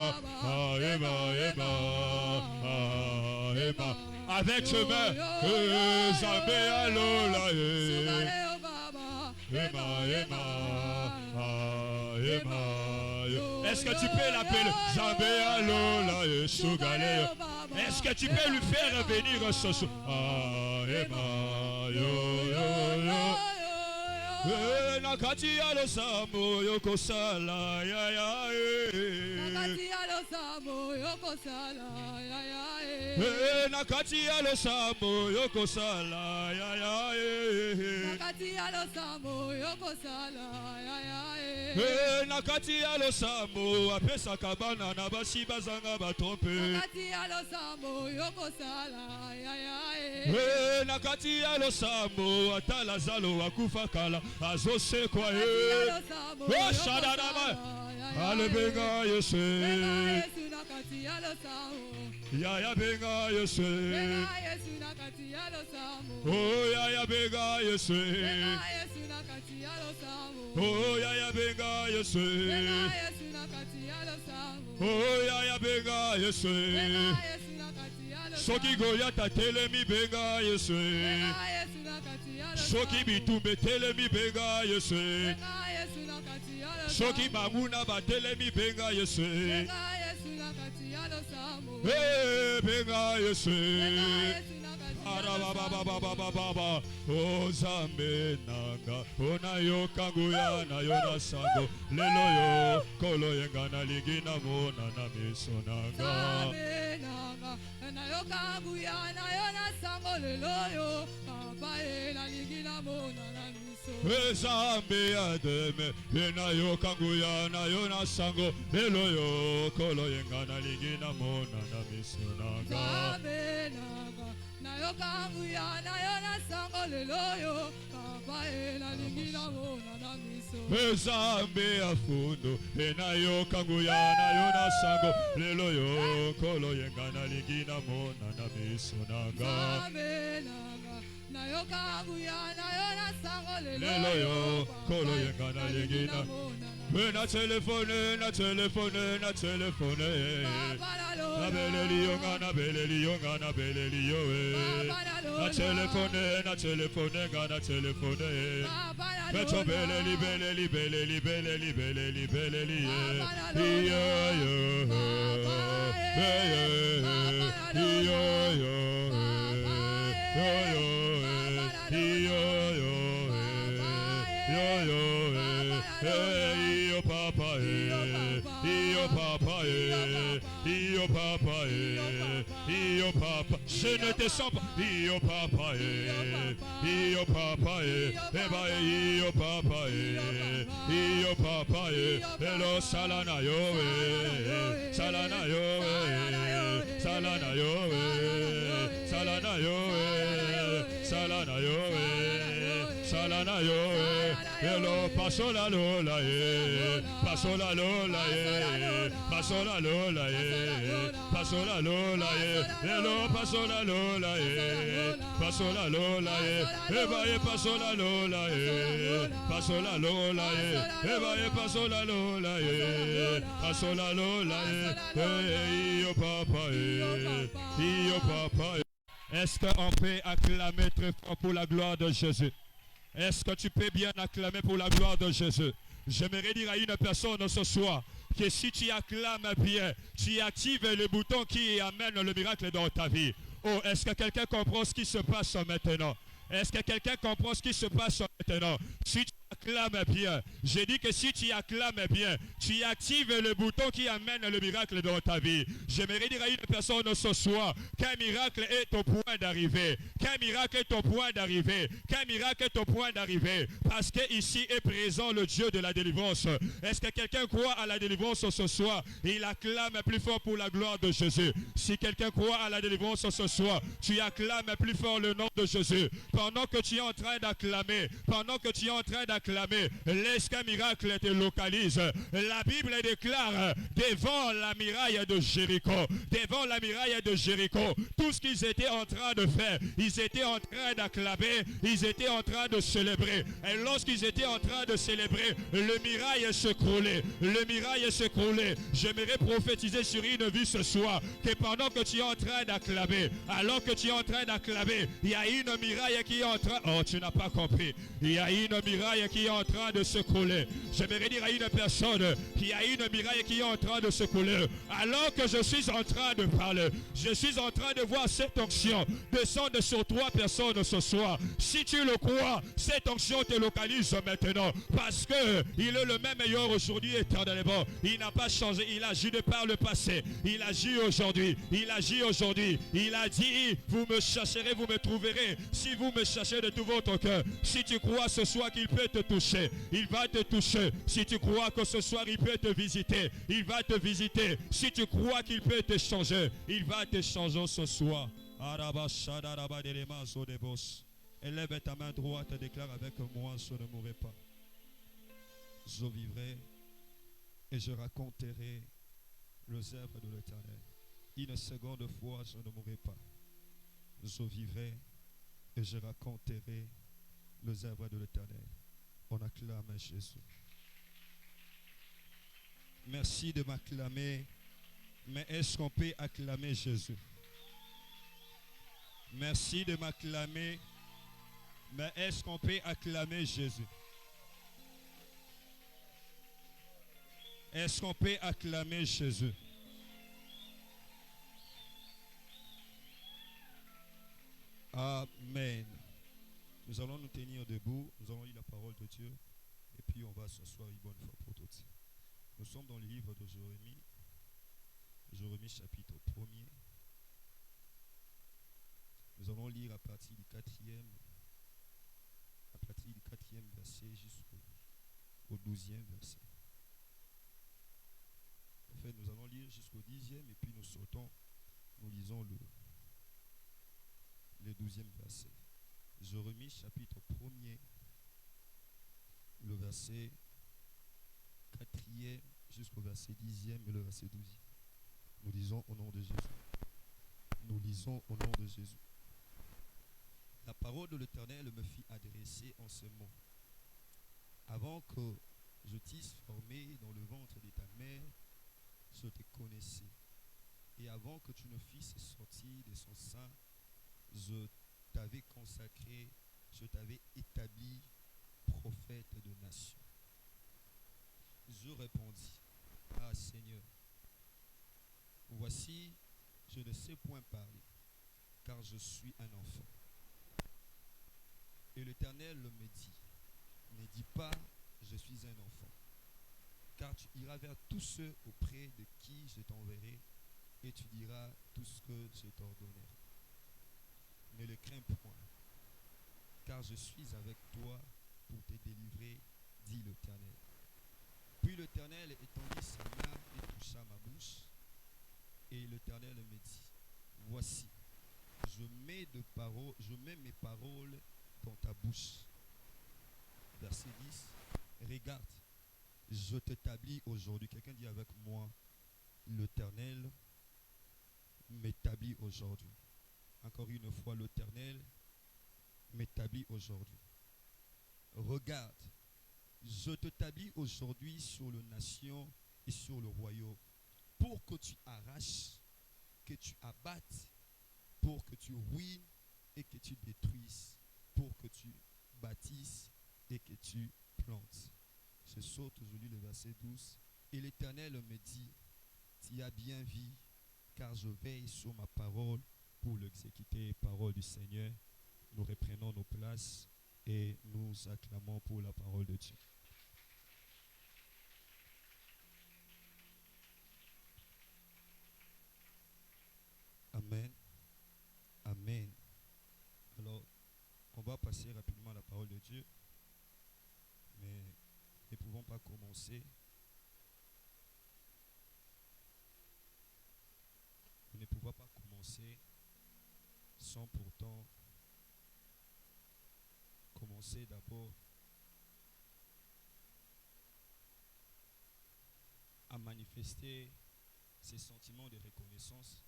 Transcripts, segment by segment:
Avec ce main, Zambé alola, est-ce que tu peux l'appeler Zambé alola, est-ce que tu peux lui faire venir ce soir? Nakati alo samo yoko sala ya ya Nakati alo samo yoko sala ya ya Nakati alo samo yoko sala ya ya Nakati alo samo yoko sala ya ya Nakati alo samo apesa kabana na basi bazanga batrompe Nakati alo samo yoko sala ya ya Nakati alo samo atala zalo akufa kala azose kwa oh shadadaba alebenga yese nakati alo samo ya ya benga yese nakati alo samo oh ya ya benga yese nakati alo samo oh ya ya benga yese nakati alo samo oh ya ya benga yese soki goyata telemi benga yese soki bitumbe telemi benga yese soki bamuna batelemi benga yese benga yese arababababababa ozambe nanga onayoka nguya nayo sango lelo yo kolo yenga nalingi namona na miso nanga nayoka nguya nayo sango lelo yo papa nalingi namona na miso ezambe ademe nayoka nguya nayo sango lelo yo kolo yenga nalingi namona na miso nanga nayoka nguya nayo sango lelo yo papa nalingi namona na miso ezambe afundo nayoka nguya nayo sango lelo yo kolo yenga nalingi namona na miso nanga nayoka nguya nayo sango lelo yo kolo yenga nalingi namona na telefone na telefone na telefone na beleli yonga na beleli yonga na beleli yo na telefone ga na telefone beto beleli beleli beleli beleli beleli beleli yo yo yo yo papa io papa io papa io papa je ne te sens pas io papa io papa io papa lo salana yo salana yo salana yo salana yo salana yo salana yo hello paso la lola paso la lola paso la lola paso la lola hello paso la lola paso la lola paso la lola paso la lola paso la lola paso la lola io papa. Est-ce qu'on peut acclamer très fort pour la gloire de Jésus? Est-ce que tu peux bien acclamer pour la gloire de Jésus? J'aimerais dire à une personne ce soir que si tu acclames bien, tu actives le bouton qui amène le miracle dans ta vie. Oh, est-ce que quelqu'un comprend ce qui se passe maintenant? Est-ce que quelqu'un comprend ce qui se passe maintenant? Si tu acclames bien, j'ai dit que si tu acclames bien, tu actives le bouton qui amène le miracle dans ta vie. J'aimerais dire à une personne ce soir qu'un miracle est au point d'arriver. Qu'un miracle est au point d'arriver. Qu'un miracle est au point d'arriver. Parce que ici est présent le Dieu de la délivrance. Est-ce que quelqu'un croit à la délivrance ce soir? Il acclame plus fort pour la gloire de Jésus. Si quelqu'un croit à la délivrance ce soir, tu acclames plus fort le nom de Jésus. Pendant que tu es en train d'acclamer, pendant que tu es en train d'acclamer, d'acclamer. Laisse qu'un miracle te localise. La Bible déclare devant la muraille de Jéricho, devant la muraille de Jéricho, tout ce qu'ils étaient en train de faire, ils étaient en train d'acclamer, ils étaient en train de célébrer. Et lorsqu'ils étaient en train de célébrer, le muraille s'écroulait. Le muraille s'écroulait. J'aimerais prophétiser sur une vie ce soir que pendant que tu es en train d'acclamer, alors que tu es en train d'acclamer, il y a une muraille qui est en train... Oh, tu n'as pas compris. Il y a une muraille qui est en train de s'écrouler. J'aimerais dire à une personne, il y a une muraille qui est en train de s'écrouler. Alors que je suis en train de parler, je suis en train de voir cette onction descendre sur 3 personnes ce soir. Si tu le crois, cette onction te localise maintenant. Parce que il est le même meilleur aujourd'hui éternellement. Il n'a pas changé. Il agit de par le passé. Il agit aujourd'hui. Il agit aujourd'hui. Il a dit, vous me chercherez, vous me trouverez. Si vous me cherchez de tout votre cœur. Si tu crois ce soir qu'il peut te toucher, il va te toucher. Si tu crois que ce soir il peut te visiter, il va te visiter. Si tu crois qu'il peut te changer, il va te changer ce soir. Élève ta main droite et déclare avec moi, je ne mourrai pas. Je vivrai et je raconterai les œuvres de l'Éternel. Une seconde fois, je ne mourrai pas. Je vivrai et je raconterai les œuvres de l'Éternel. On acclame Jésus. Merci de m'acclamer, mais est-ce qu'on peut acclamer Jésus? Merci de m'acclamer, mais est-ce qu'on peut acclamer Jésus? Est-ce qu'on peut acclamer Jésus? Amen. Nous allons nous tenir debout, nous allons lire la parole de Dieu et puis on va s'asseoir une bonne fois pour toutes. Nous sommes dans le livre de Jérémie, Jérémie chapitre 1er. Nous allons lire à partir du 4e verset jusqu'au 12e verset. En fait, nous allons lire jusqu'au 10e et puis nous sautons, nous lisons le 12e verset. Jérémie chapitre 1er, le verset 4e jusqu'au verset 10e et le verset 12e. Nous lisons au nom de Jésus. Nous lisons au nom de Jésus. La parole de l'Éternel me fit adresser en ce mot. Avant que je t'eusse formé dans le ventre de ta mère, je te connaissais. Et avant que tu ne fisses sortir de son sein, je t'avais consacré, je t'avais établi prophète de nation. Je répondis, ah Seigneur, voici, je ne sais point parler, car je suis un enfant. Et l'Éternel me dit, ne dis pas, je suis un enfant, car tu iras vers tous ceux auprès de qui je t'enverrai, et tu diras tout ce que je t'ordonnerai. Ne le crains point, car je suis avec toi pour te délivrer, dit l'Éternel. Puis l'Éternel étendit sa main et toucha ma bouche, et l'Éternel me dit, voici, je mets mes paroles dans ta bouche. Verset 10, regarde, je t'établis aujourd'hui. Quelqu'un dit avec moi, l'Éternel m'établit aujourd'hui. Encore une fois, l'Éternel m'établit aujourd'hui. Regarde, je t'établis aujourd'hui sur les nations et sur le royaume, pour que tu arraches, que tu abattes, pour que tu ruines et que tu détruises, pour que tu bâtisses et que tu plantes. Je saute, je lis le verset 12. Et l'Éternel me dit, tu as bien vu, car je veille sur ma parole pour l'exécuter. Parole du Seigneur. Nous reprenons nos places et nous acclamons pour la parole de Dieu. Amen. Amen. Alors, on va passer rapidement à la parole de Dieu, mais nous ne pouvons pas commencer. Nous ne pouvons pas commencer sans pourtant commencer d'abord manifester ces sentiments de reconnaissance,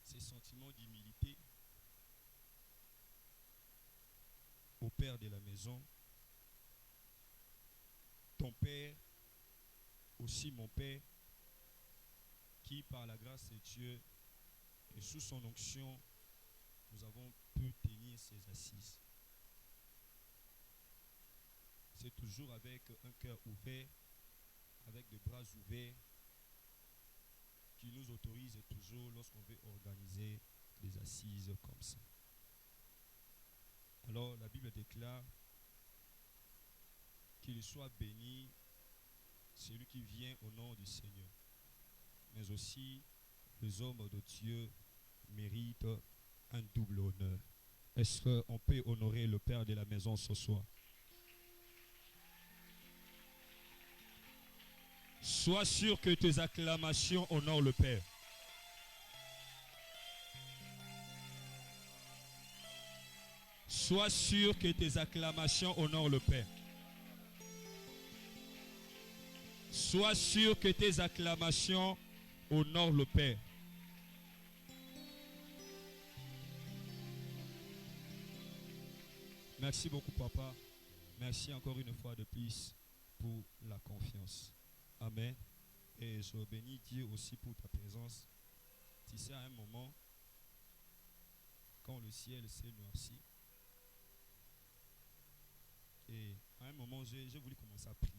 ces sentiments d'humilité au Père de la maison, ton Père, aussi mon Père, qui par la grâce de Dieu et sous son onction, nous avons pu tenir ces assises. C'est toujours avec un cœur ouvert, avec des bras ouverts, qui nous autorise toujours lorsqu'on veut organiser des assises comme ça. Alors la Bible déclare qu'il soit béni celui qui vient au nom du Seigneur. Mais aussi les hommes de Dieu méritent un double honneur. Est-ce qu'on peut honorer le Père de la maison ce soir? Sois sûr que tes acclamations honorent le Père. Sois sûr que tes acclamations honorent le Père. Sois sûr que tes acclamations honorent le Père. Merci beaucoup, Papa. Merci encore une fois de plus pour la confiance. Amen. Et je bénis Dieu aussi pour ta présence. Tu sais, à un moment, quand le ciel s'est noirci, et à un moment, j'ai voulu commencer à prier.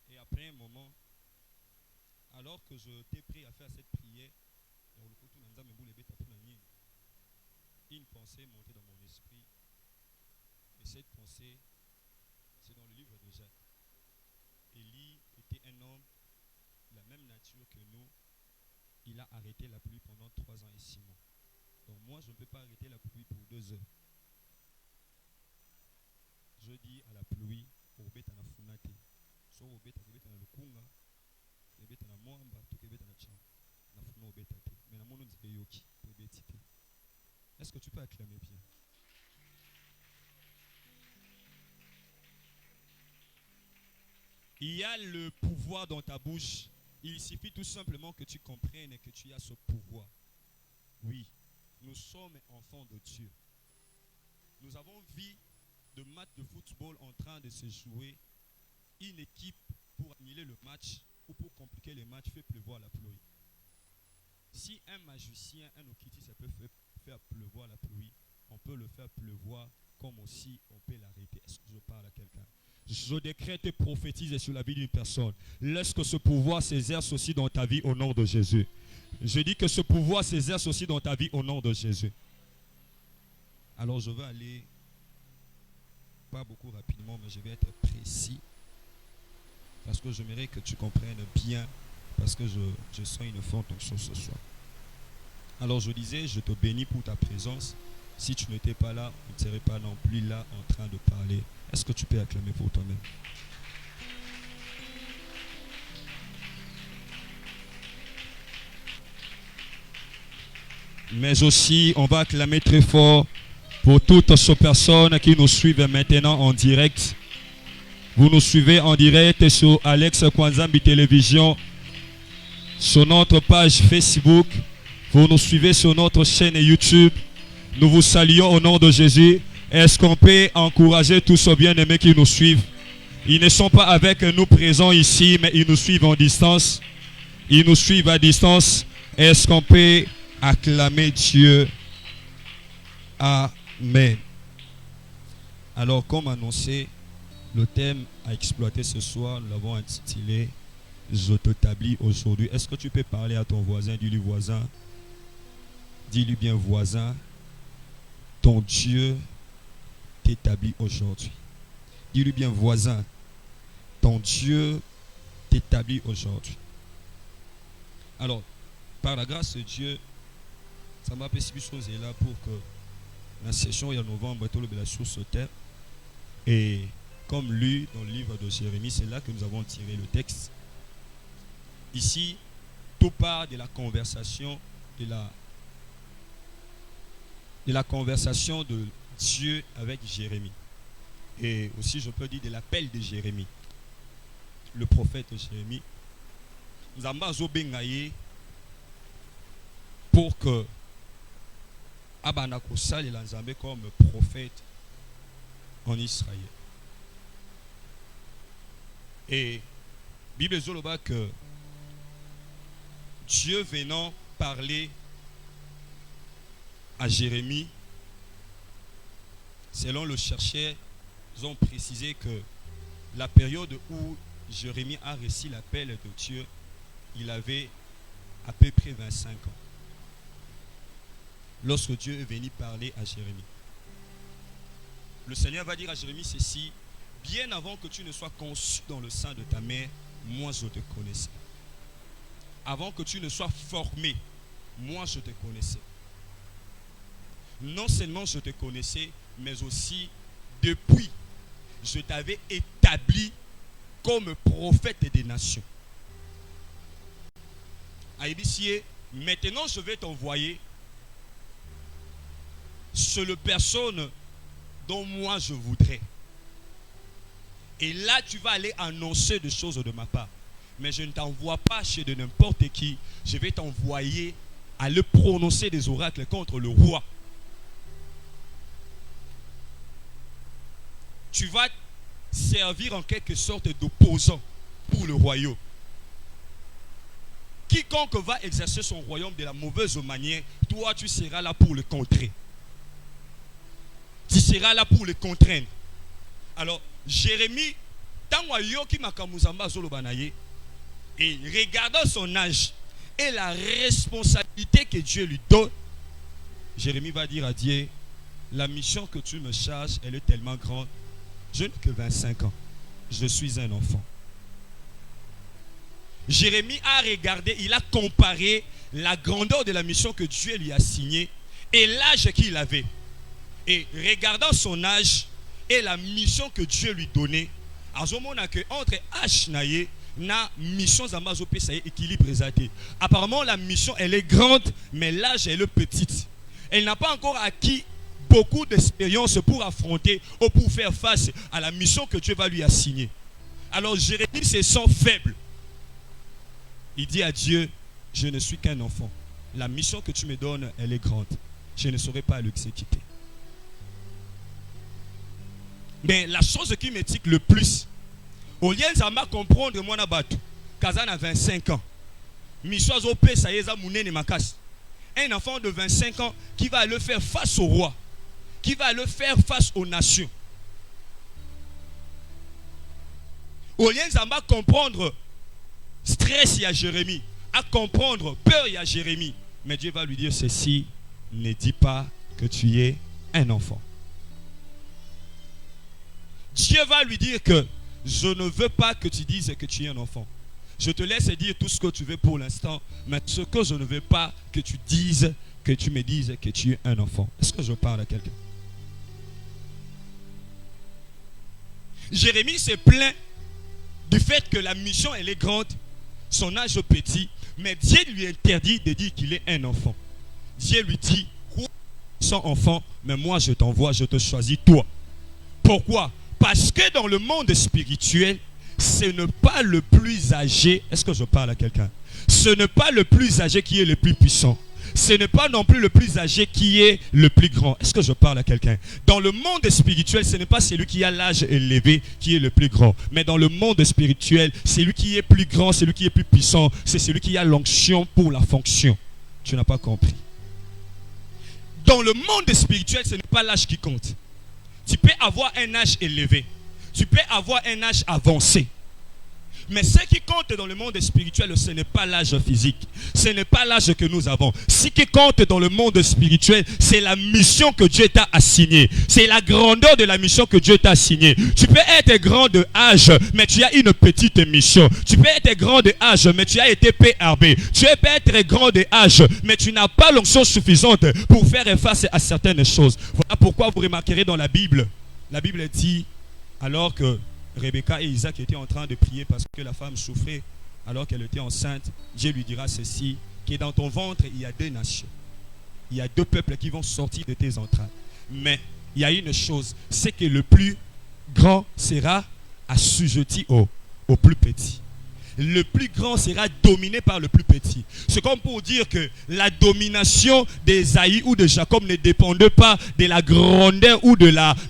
Et après un moment, alors que je t'ai pris à faire cette prière, une pensée est montée dans mon esprit. Et cette pensée, c'est dans le livre de Jacques. Élie était un homme de la même nature que nous. Il a arrêté la pluie pendant 3 ans et 6 mois. Donc moi, je ne peux pas arrêter la pluie pour 2 heures. Je dis à la pluie, est-ce que tu peux acclamer bien? Il y a le pouvoir dans ta bouche. Il suffit tout simplement que tu comprennes que tu as ce pouvoir. Oui, nous sommes enfants de Dieu. Nous avons vu de match de football en train de se jouer. Une équipe, pour annuler le match ou pour compliquer les matchs, fait pleuvoir la pluie. Si un magicien, un occultiste peut faire pleuvoir la pluie, on peut le faire pleuvoir comme aussi on peut l'arrêter. Est-ce que je parle à quelqu'un? Je décrète et prophétise sur la vie d'une personne. Laisse que ce pouvoir s'exerce aussi dans ta vie au nom de Jésus. Je dis que ce pouvoir s'exerce aussi dans ta vie au nom de Jésus. Alors je vais aller, pas beaucoup rapidement, mais je vais être précis. Parce que j'aimerais que tu comprennes bien, parce que je sens une forte onction ce soir. Alors je disais, je te bénis pour ta présence. Si tu n'étais pas là, on ne serait pas non plus là en train de parler. Est-ce que tu peux acclamer pour toi-même? Mais aussi, on va acclamer très fort pour toutes ces personnes qui nous suivent maintenant en direct. Vous nous suivez en direct sur Alex Kwanzambi Télévision, sur notre page Facebook. Vous nous suivez sur notre chaîne YouTube. Nous vous saluons au nom de Jésus. Est-ce qu'on peut encourager tous ceux bien-aimés qui nous suivent? Ils ne sont pas avec nous présents ici, mais ils nous suivent en distance. Ils nous suivent à distance. Est-ce qu'on peut acclamer Dieu? Amen. Alors, comme annoncé, le thème à exploiter ce soir, nous l'avons intitulé « Je t'établis aujourd'hui ». Est-ce que tu peux parler à ton voisin? Dis-lui voisin. Dis-lui bien voisin. Ton Dieu t'établit aujourd'hui. Dis-lui bien voisin. Ton Dieu t'établit aujourd'hui. Alors, par la grâce de Dieu, ça m'a permis chose est là pour que la session il y a novembre, tout le la chose se terre. Et comme lu dans le livre de Jérémie, c'est là que nous avons tiré le texte. Ici, tout part de la conversation de la conversation de Dieu avec Jérémie. Et aussi, je peux dire de l'appel de Jérémie, le prophète Jérémie. Nous avons besoin pour que Abanako Sal et comme prophète en Israël. Et Bible dit que Dieu venant parler à Jérémie, selon le chercheur, ils ont précisé que la période où Jérémie a reçu l'appel de Dieu, il avait à peu près 25 ans. Lorsque Dieu est venu parler à Jérémie, le Seigneur va dire à Jérémie ceci: bien avant que tu ne sois conçu dans le sein de ta mère, moi je te connaissais. Avant que tu ne sois formé, moi je te connaissais. Non seulement je te connaissais, mais aussi depuis, je t'avais établi comme prophète des nations. Aïbissier, maintenant je vais t'envoyer sur le personne dont moi je voudrais. Et là tu vas aller annoncer des choses de ma part. Mais je ne t'envoie pas chez de n'importe qui. Je vais t'envoyer à le prononcer des oracles contre le roi. Tu vas servir en quelque sorte d'opposant pour le royaume. Quiconque va exercer son royaume de la mauvaise manière, toi tu seras là pour le contrer. Tu seras là pour le contraindre. Alors, Jérémie, et regardant son âge et la responsabilité que Dieu lui donne, Jérémie va dire à Dieu: la mission que tu me charges, elle est tellement grande. Je n'ai que 25 ans. Je suis un enfant. Jérémie a regardé, il a comparé la grandeur de la mission que Dieu lui a signée et l'âge qu'il avait. Et regardant son âge et la mission que Dieu lui donnait, entre âge et na mission zambazo pesa équilibre exalté. Apparemment la mission elle est grande, mais l'âge elle est petite. Elle n'a pas encore acquis beaucoup d'expérience pour affronter ou pour faire face à la mission que Dieu va lui assigner. Alors Jérémie se sent faible. Il dit à Dieu: je ne suis qu'un enfant. La mission que tu me donnes, elle est grande. Je ne saurais pas l'exécuter. Mais la chose qui m'étique le plus, au lieu de comprendre moi na batu, Kazan a 25 ans. Un enfant de 25 ans qui va le faire face au roi, qui va le faire face aux nations. Au lieu de comprendre stress, il y a Jérémie. À comprendre peur, il y a Jérémie. Mais Dieu va lui dire ceci: ne dis pas que tu es un enfant. Dieu va lui dire que je ne veux pas que tu dises que tu es un enfant. Je te laisse dire tout ce que tu veux pour l'instant, mais ce que je ne veux pas que tu dises, que tu me dises que tu es un enfant. Est-ce que je parle à quelqu'un? Jérémie se plaint du fait que la mission elle est grande, son âge petit, mais Dieu lui interdit de dire qu'il est un enfant. Dieu lui dit: sans enfant, mais moi je t'envoie, je te choisis toi. Pourquoi? Parce que dans le monde spirituel, ce n'est pas le plus âgé. Est-ce que je parle à quelqu'un? Ce n'est pas le plus âgé qui est le plus puissant. Ce n'est pas non plus le plus âgé qui est le plus grand. Est-ce que je parle à quelqu'un? Dans le monde spirituel, ce n'est pas celui qui a l'âge élevé qui est le plus grand. Mais dans le monde spirituel, celui qui est plus grand, celui qui est plus puissant, c'est celui qui a l'onction pour la fonction. Tu n'as pas compris. Dans le monde spirituel, ce n'est pas l'âge qui compte. Tu peux avoir un âge élevé. Tu peux avoir un âge avancé. Mais ce qui compte dans le monde spirituel, ce n'est pas l'âge physique. Ce n'est pas l'âge que nous avons. Ce qui compte dans le monde spirituel, c'est la mission que Dieu t'a assignée. C'est la grandeur de la mission que Dieu t'a assignée. Tu peux être grand de âge, mais tu as une petite mission. Tu peux être grand de âge, mais tu as été PRB. Tu peux être grand de âge, mais tu n'as pas l'onction suffisante pour faire face à certaines choses. Voilà pourquoi vous remarquerez dans la Bible dit, alors que Rebecca et Isaac étaient en train de prier parce que la femme souffrait alors qu'elle était enceinte, Dieu lui dira ceci: que dans ton ventre, il y a 2 nations. Il y a 2 peuples qui vont sortir de tes entrailles. Mais il y a une chose, c'est que le plus grand sera assujetti au plus petit. Le plus grand sera dominé par le plus petit. C'est comme pour dire que la domination d'Ésaïe ou de Jacob ne dépendait pas de la grandeur ou de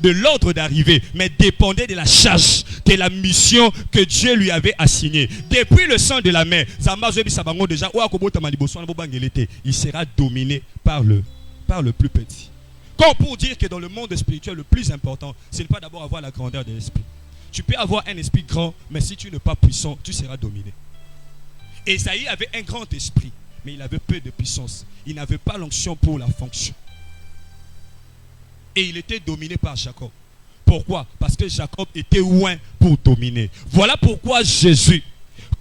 l'ordre d'arrivée, mais dépendait de la charge, de la mission que Dieu lui avait assignée. Depuis le sang de la mer, il sera dominé par le plus petit. Comme pour dire que dans le monde spirituel, le plus important, ce n'est pas d'abord avoir la grandeur de l'esprit. Tu peux avoir un esprit grand, mais si tu n'es pas puissant, tu seras dominé. Ésaïe avait un grand esprit, mais il avait peu de puissance. Il n'avait pas l'onction pour la fonction. Et il était dominé par Jacob. Pourquoi? Parce que Jacob était loin pour dominer. Voilà pourquoi Jésus,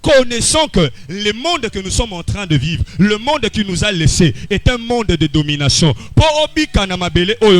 connaissant que le monde que nous sommes en train de vivre, le monde qui nous a laissé, est un monde de domination.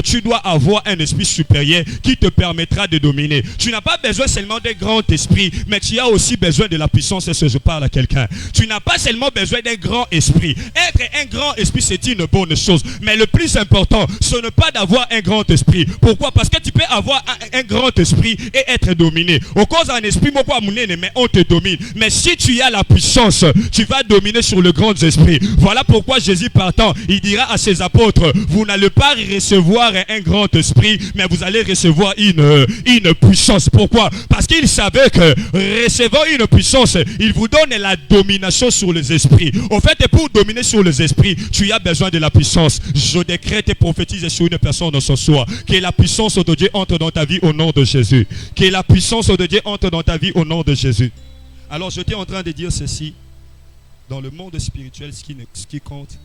Tu dois avoir un esprit supérieur qui te permettra de dominer. Tu n'as pas besoin seulement d'un grand esprit, mais tu as aussi besoin de la puissance. Est-ce que je parle à quelqu'un? Tu n'as pas seulement besoin d'un grand esprit. Être un grand esprit, c'est une bonne chose. Mais le plus important, ce n'est pas d'avoir un grand esprit. Pourquoi? Parce que tu peux avoir un grand esprit et être dominé. Au cause d'un esprit, mais on te domine. Mais si tu as la puissance, tu vas dominer sur le grand esprit. Voilà pourquoi Jésus partant, il dira à ses apôtres, vous n'allez pas recevoir un grand esprit, mais vous allez recevoir une puissance. Pourquoi? Parce qu'il savait que recevant une puissance, il vous donne la domination sur les esprits. Au fait, pour dominer sur les esprits, tu as besoin de la puissance. Je décrète et prophétise sur une personne dans son soir, que la puissance de Dieu entre dans ta vie au nom de Jésus. Que la puissance de Dieu entre dans ta vie au nom de Jésus. Alors, j'étais en train de dire ceci. Dans le monde spirituel, ce qui compte,